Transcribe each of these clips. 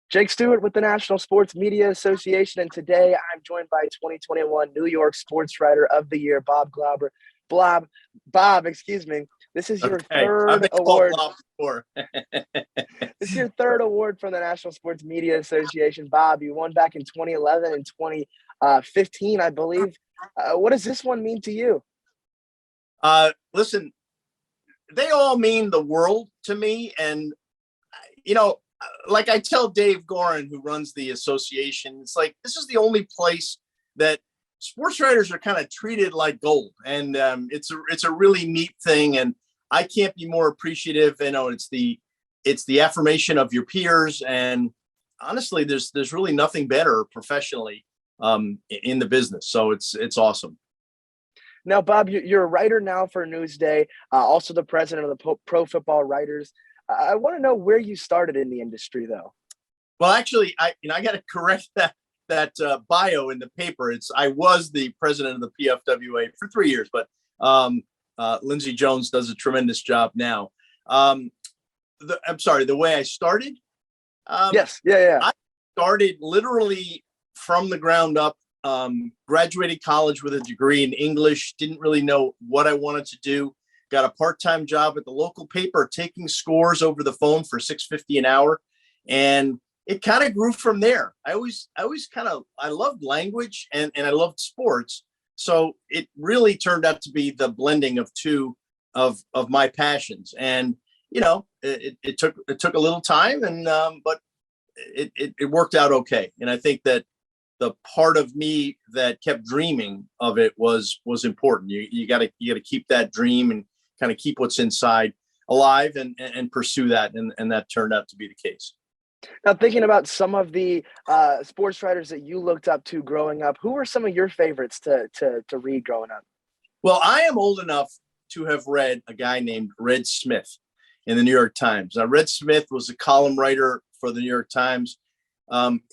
Jake Stuart with the National Sports Media Association, and today I'm joined by 2021 New York Sports Writer of the Year, Bob Glauber. Bob, excuse me. This is your third award. This is your third award from the National Sports Media Association. Bob, you won back in 2011 and 2015, I believe. What does this one mean to you? Listen, they all mean the world to me. And, like I tell Dave Gorin, who runs the association, it's like, this is the only place that sports writers are kind of treated like gold. And it's a really neat thing. And I can't be more appreciative. It's the affirmation of your peers. And honestly, there's really nothing better professionally in the business. So it's awesome. Now, Bob, you're a writer now for Newsday, also the president of the Pro Football Writers. I want to know where you started in the industry, though. Well, actually, I got to correct that bio in the paper. I was the president of the PFWA for 3 years, but Lindsey Jones does a tremendous job now. I'm sorry, the way I started. Yes, yeah. I started literally from the ground up. Graduated college with a degree in English. Didn't really know what I wanted to do. Got a part-time job at the local paper, taking scores over the phone for $6.50 an hour, and it kind of grew from there. I loved language and I loved sports, so it really turned out to be the blending of two of my passions. And it took a little time, and but it worked out okay. And I think that the part of me that kept dreaming of it was important. You got to keep that dream and kind of keep what's inside alive and pursue that. And that turned out to be the case. Now, thinking about some of the sports writers that you looked up to growing up, who were some of your favorites to read growing up? Well, I am old enough to have read a guy named Red Smith in the New York Times. Now, Red Smith was a column writer for the New York Times.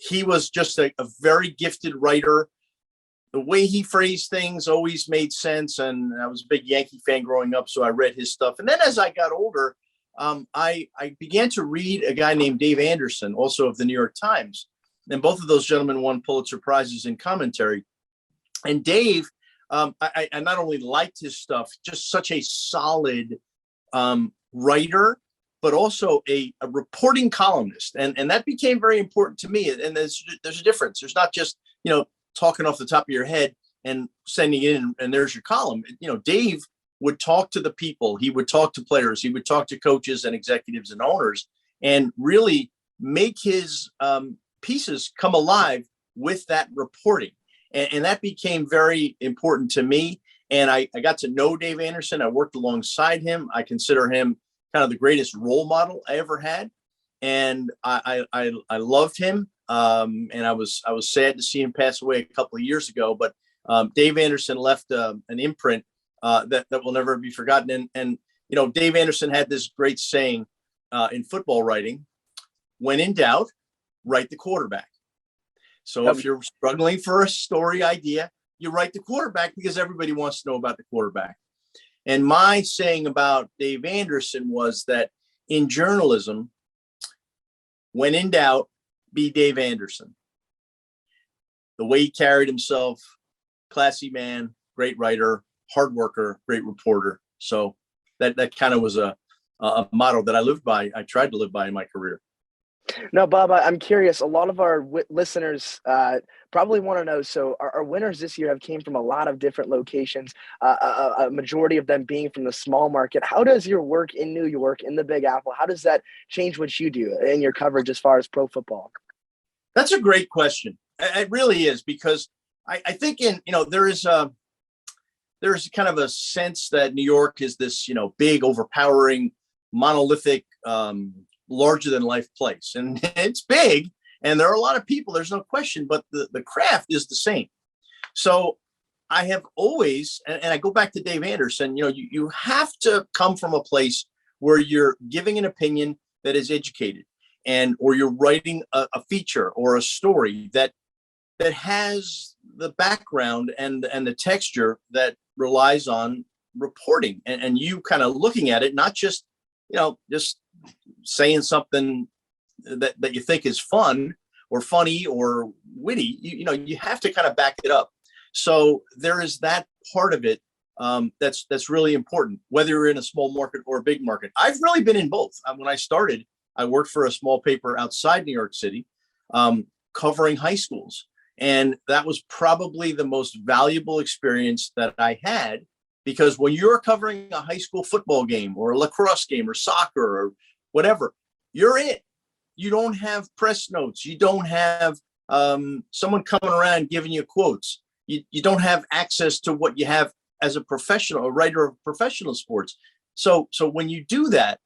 He was just a very gifted writer. The way he phrased things always made sense. And I was a big Yankee fan growing up, so I read his stuff. And then as I got older, I began to read a guy named Dave Anderson, also of the New York Times. And both of those gentlemen won Pulitzer Prizes in commentary. And Dave, I not only liked his stuff, just such a solid writer, but also a reporting columnist. And that became very important to me. And there's a difference. There's not just, talking off the top of your head and sending it in and there's your column. Dave would talk to the people. He would talk to players. He would talk to coaches and executives and owners and really make his pieces come alive with that reporting. And that became very important to me. And I got to know Dave Anderson. I worked alongside him. I consider him kind of the greatest role model I ever had. And I loved him. And I was sad to see him pass away a couple of years ago, but Dave Anderson left an imprint that will never be forgotten. And Dave Anderson had this great saying in football writing: when in doubt, write the quarterback. So if you're struggling for a story idea, you write the quarterback because everybody wants to know about the quarterback. And my saying about Dave Anderson was that in journalism, when in doubt, be Dave Anderson. The way he carried himself, classy man, great writer, hard worker, great reporter. So that kind of was a motto that I lived by. I tried to live by in my career. Now, Bob, I'm curious. A lot of our listeners probably want to know. So our winners this year have came from a lot of different locations, a majority of them being from the small market. How does your work in New York, in the Big Apple, how does that change what you do in your coverage as far as pro football? That's a great question. It really is, because I think there's kind of a sense that New York is this, big, overpowering, monolithic, larger than life place. And it's big and there are a lot of people, there's no question, but the craft is the same. So I have always, and I go back to Dave Anderson, you have to come from a place where you're giving an opinion that is educated, or you're writing a feature or a story that has the background and the texture that relies on reporting, and you kind of looking at it, not just, just saying something that you think is fun or funny or witty, you have to kind of back it up. So there is that part of it that's really important, whether you're in a small market or a big market. I've really been in both. When I started, I worked for a small paper outside New York City, covering high schools. And that was probably the most valuable experience that I had, because when you're covering a high school football game or a lacrosse game or soccer or whatever, you're it. You don't have press notes. You don't have someone coming around giving you quotes. You don't have access to what you have as a professional, a writer of professional sports. So when you do that,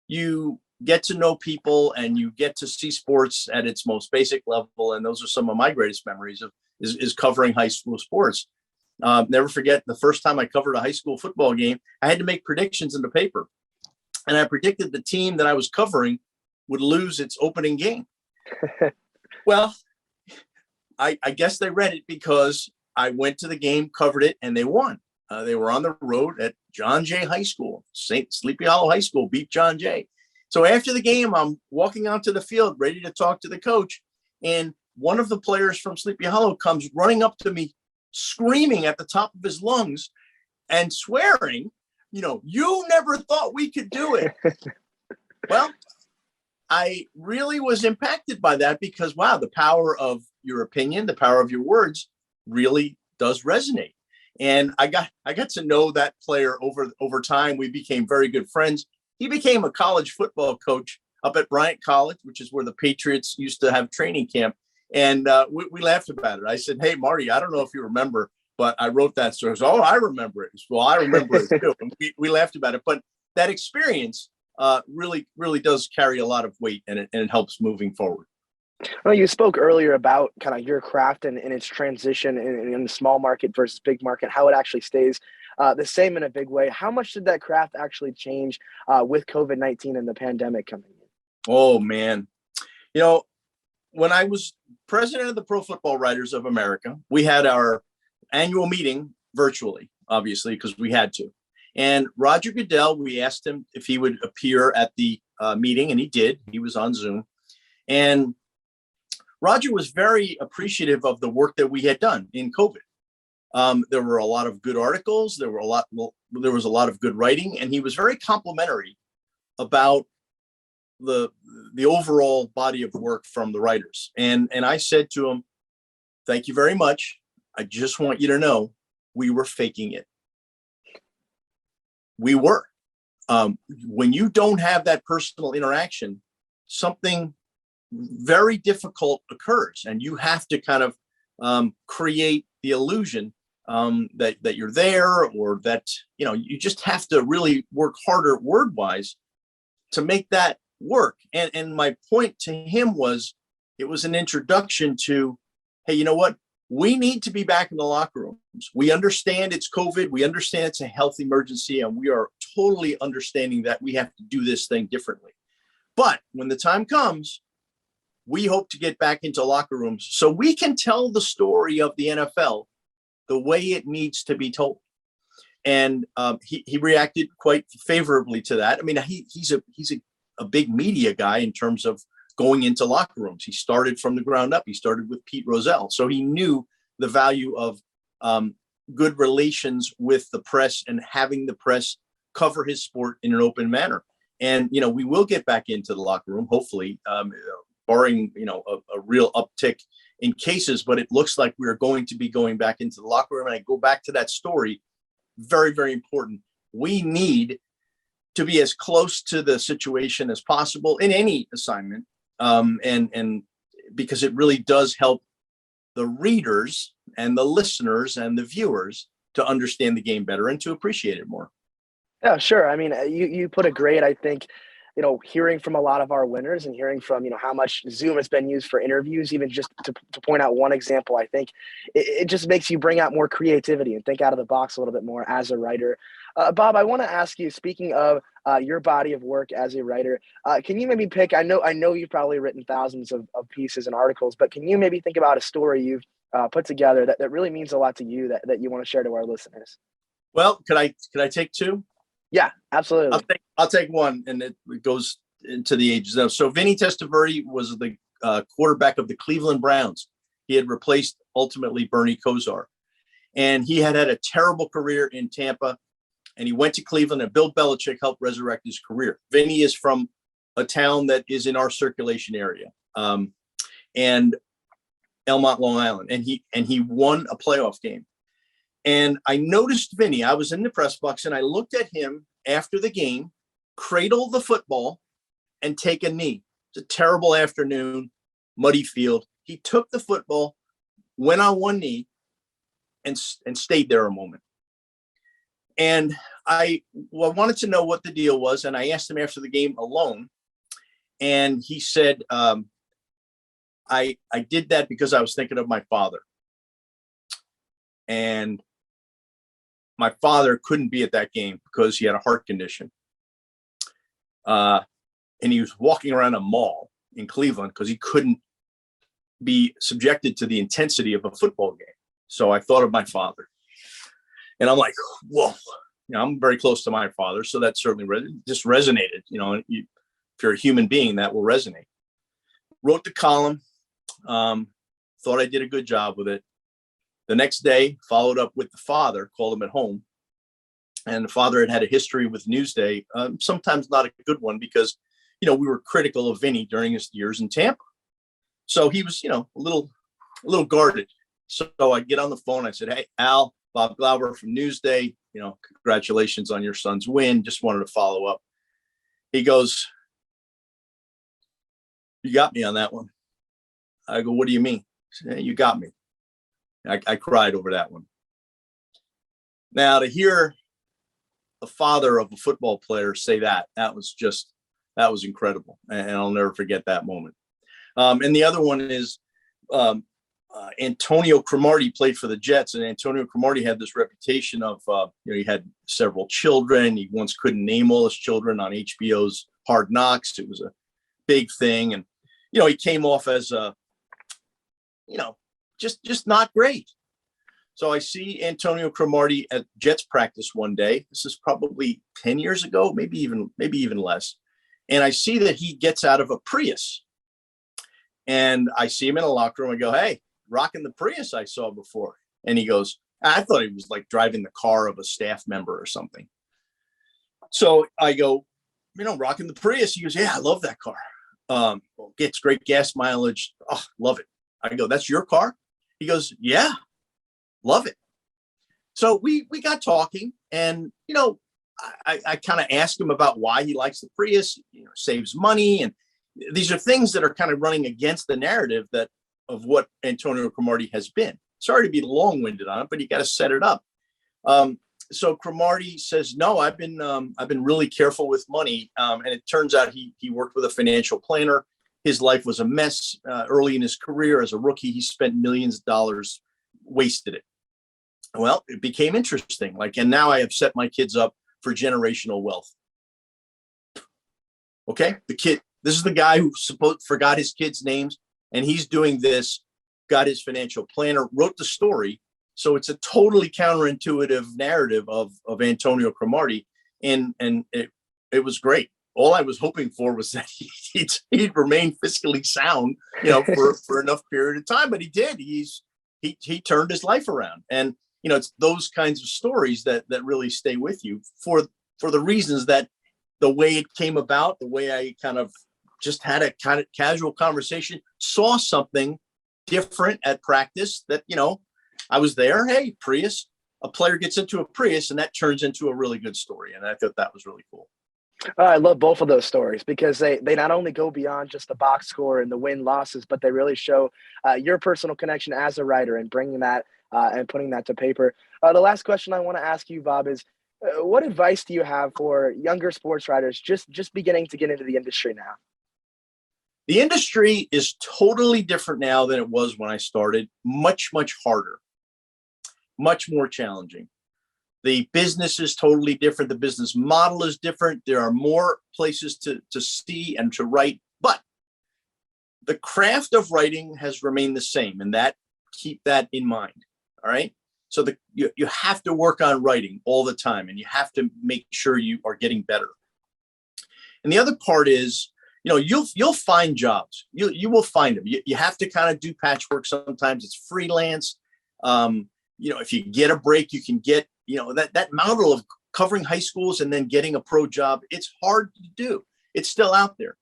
you get to know people and you get to see sports at its most basic level. And those are some of my greatest memories of is covering high school sports. Never forget the first time I covered a high school football game. I had to make predictions in the paper, and I predicted the team that I was covering would lose its opening game. Well, I guess they read it because I went to the game, covered it, and they won. They were on the road at John Jay High School. Sleepy Hollow High School beat John Jay. So after the game, I'm walking onto the field, ready to talk to the coach. And one of the players from Sleepy Hollow comes running up to me, screaming at the top of his lungs and swearing, you never thought we could do it. Well, I really was impacted by that because, wow, the power of your opinion, the power of your words really does resonate. And I got to know that player over time. We became very good friends. He became a college football coach up at Bryant College, which is where the Patriots used to have training camp. And we laughed about it. I said, hey, Marty, I don't know if you remember, but I wrote that story. So, I remember it. Well, I remember it too. And we laughed about it. But that experience really, really does carry a lot of weight, and it helps moving forward. Well, you spoke earlier about kind of your craft and its transition in the small market versus big market, how it actually stays the same in a big way. How much did that craft actually change with COVID-19 and the pandemic coming in? Oh, man. When I was president of the Pro Football Writers of America, we had our annual meeting virtually, obviously, because we had to. And Roger Goodell, we asked him if he would appear at the meeting, and he did. He was on Zoom. And Roger was very appreciative of the work that we had done in COVID. There were a lot of good articles. There was a lot of good writing, and he was very complimentary about the overall body of work from the writers. And I said to him, thank you very much. I just want you to know we were faking it. We were. When you don't have that personal interaction, something very difficult occurs, and you have to kind of create the illusion that you're there, or that you just have to really work harder word wise to make that work. And my point to him was, it was an introduction to, hey, you know what? We need to be back in the locker rooms. We understand it's COVID. We understand it's a health emergency, and we are totally understanding that we have to do this thing differently. But when the time comes, we hope to get back into locker rooms so we can tell the story of the NFL the way it needs to be told. And he reacted quite favorably to that. I mean, he's a big media guy in terms of going into locker rooms. He started from the ground up. He started with Pete Rozelle. So he knew the value of good relations with the press and having the press cover his sport in an open manner. And, we will get back into the locker room, hopefully, barring, a real uptick in cases. But it looks like we're going to be going back into the locker room. And I go back to that story. Very, very important. We need to be as close to the situation as possible in any assignment. And because it really does help the readers and the listeners and the viewers to understand the game better and to appreciate it more. Yeah, sure. I mean, you put it great. I think, hearing from a lot of our winners and hearing from, how much Zoom has been used for interviews, even just to point out one example, I think it just makes you bring out more creativity and think out of the box a little bit more as a writer. Bob, I want to ask you, speaking of your body of work as a writer, can you maybe pick, I know you've probably written thousands of pieces and articles, but can you maybe think about a story you've put together that really means a lot to you that you want to share to our listeners? Well, could I take two? Yeah, absolutely. I'll take one, and it goes into the ages. So Vinny Testaverde was the quarterback of the Cleveland Browns. He had replaced ultimately Bernie Kosar. And he had a terrible career in Tampa. And he went to Cleveland, and Bill Belichick helped resurrect his career. Vinny is from a town that is in our circulation area, and Elmont, Long Island. And he won a playoff game. And I noticed Vinny. I was in the press box, and I looked at him after the game, cradle the football, and take a knee. It's a terrible afternoon, muddy field. He took the football, went on one knee, and stayed there a moment. And I wanted to know what the deal was. And I asked him after the game alone. And he said, I did that because I was thinking of my father. And my father couldn't be at that game because he had a heart condition. And he was walking around a mall in Cleveland because he couldn't be subjected to the intensity of a football game. So I thought of my father. And I'm like, whoa, I'm very close to my father. So that certainly just resonated. If you're a human being, that will resonate. Wrote the column, thought I did a good job with it. The next day, followed up with the father, called him at home. And the father had a history with Newsday, sometimes not a good one because, we were critical of Vinny during his years in Tampa. So he was, a little guarded. So I get on the phone. I said, hey, Al, Bob Glauber from Newsday, congratulations on your son's win. Just wanted to follow up. He goes, you got me on that one. I go, what do you mean? He said, hey, you got me. I cried over that one. Now, to hear the father of a football player say that was incredible. And I'll never forget that moment. And the other one is Antonio Cromartie played for the Jets, and Antonio Cromartie had this reputation of, he had several children. He once couldn't name all his children on HBO's Hard Knocks. It was a big thing. And, he came off as just not great. So I see Antonio Cromartie at Jets practice one day. This is probably 10 years ago, maybe even less. And I see that he gets out of a Prius. And I see him in a locker room. I go, hey, rocking the Prius I saw before. And he goes, I thought he was like driving the car of a staff member or something. So I go, rocking the Prius. He goes, yeah, I love that car. Gets great gas mileage. Oh, love it. I go, that's your car? He goes, yeah, love it. So we got talking, and, I kind of asked him about why he likes the Prius, saves money. And these are things that are kind of running against the narrative of what Antonio Cromartie has been. Sorry to be long-winded on it, but you got to set it up. So Cromartie says, no, I've been really careful with money. And it turns out he worked with a financial planner. His life was a mess early in his career. As a rookie, he spent millions of dollars, wasted it. Well, it became interesting. And now I have set my kids up for generational wealth. Okay. This is the guy who forgot his kids' names, and he's doing this, got his financial planner, wrote the story. So it's a totally counterintuitive narrative of Antonio Cromartie. And it was great. All I was hoping for was that he'd remain fiscally sound, for enough period of time, but he did. He turned his life around. And, it's those kinds of stories that really stay with you for the reasons that the way it came about, the way I kind of just had a kind of casual conversation, saw something different at practice that, I was there. Hey, Prius, a player gets into a Prius, and that turns into a really good story. And I thought that was really cool. I love both of those stories because they not only go beyond just the box score and the win losses, but they really show your personal connection as a writer and bringing that and putting that to paper. The last question I want to ask you, Bob, is what advice do you have for younger sports writers just beginning to get into the industry now? The industry is totally different now than it was when I started. Much, much harder, much more challenging. The business is totally different. The business model is different. There are more places to see and to write, but the craft of writing has remained the same, and keep that in mind. All right. So you have to work on writing all the time, and you have to make sure you are getting better. And the other part is you'll find jobs. You will find them. You have to kind of do patchwork sometimes. It's freelance. If you get a break, you can get, that model of covering high schools and then getting a pro job. It's hard to do. It's still out there.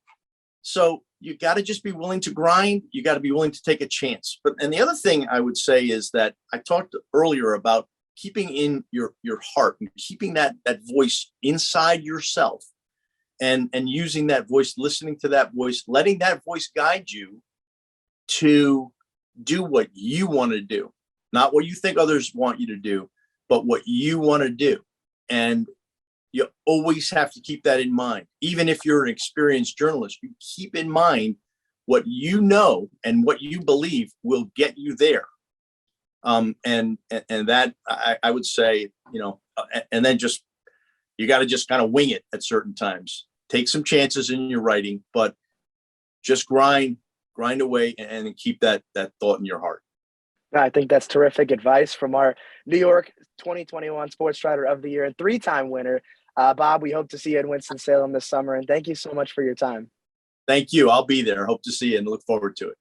So you got to just be willing to grind. You got to be willing to take a chance. And the other thing I would say is that I talked earlier about keeping in your heart and keeping that voice inside yourself, and using that voice, listening to that voice, letting that voice guide you to do what you want to do, not what you think others want you to do, but what you want to do. And you always have to keep that in mind. Even if you're an experienced journalist, you keep in mind what you know and what you believe will get you there. And that I would say, and then just, you got to just kind of wing it at certain times. Take some chances in your writing, but just grind away and keep that thought in your heart. I think that's terrific advice from our New York 2021 Sports Writer of the Year and 3-time winner. Bob, we hope to see you in Winston-Salem this summer, and thank you so much for your time. Thank you. I'll be there. Hope to see you and look forward to it.